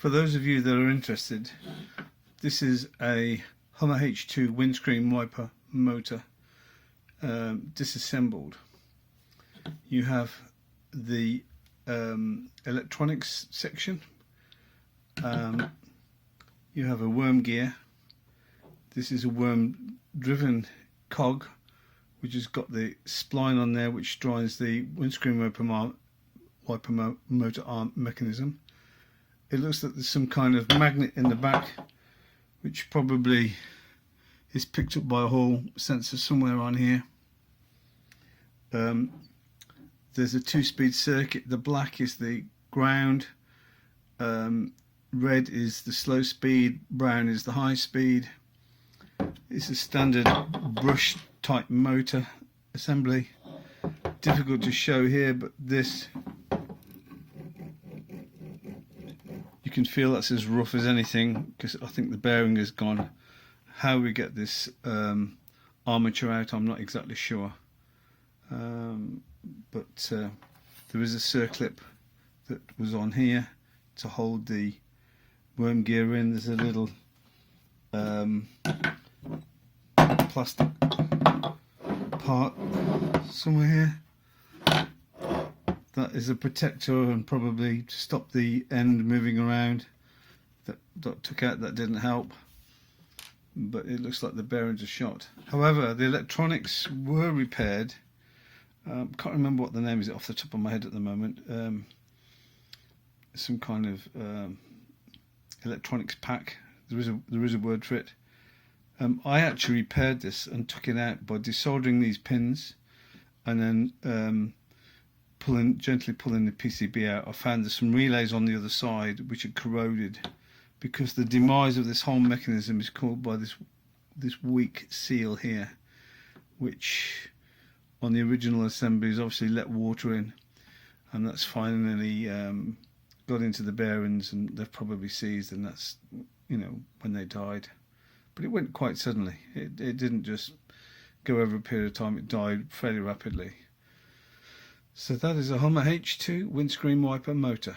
For those of you that are interested, this is a Hummer H2 windscreen wiper motor, disassembled. You have the electronics section. You have a worm gear. This is a worm driven cog which has got the spline on there which drives the windscreen wiper motor arm mechanism. It looks like there's some kind of magnet in the back which probably is picked up by a hall sensor somewhere on here. There's a 2-speed circuit. The black is the ground, red is the slow speed, brown is the high speed. It's a standard brush type motor assembly. Difficult to show here, but this, you can feel that's as rough as anything because I think the bearing has gone. How we get this armature out, I'm not exactly sure. But there is a circlip that was on here to hold the worm gear in. There's a little plastic part somewhere here. That is a protector and probably to stop the end moving around. That took out, that didn't help, but it looks like the bearings are shot. However, the electronics were repaired. Can't remember what the name is off the top of my head at the moment. Some kind of electronics pack. There is a word for it. I actually repaired this and took it out by desoldering these pins and then gently pulling the PCB out. I found there's some relays on the other side which had corroded because the demise of this whole mechanism is caused by this weak seal here, which on the original assembly is obviously let water in, and that's finally got into the bearings and they've probably seized, and that's, you know, when they died. But it went quite suddenly. It didn't just go over a period of time, it died fairly rapidly. So that is a Hummer H2 windscreen wiper motor.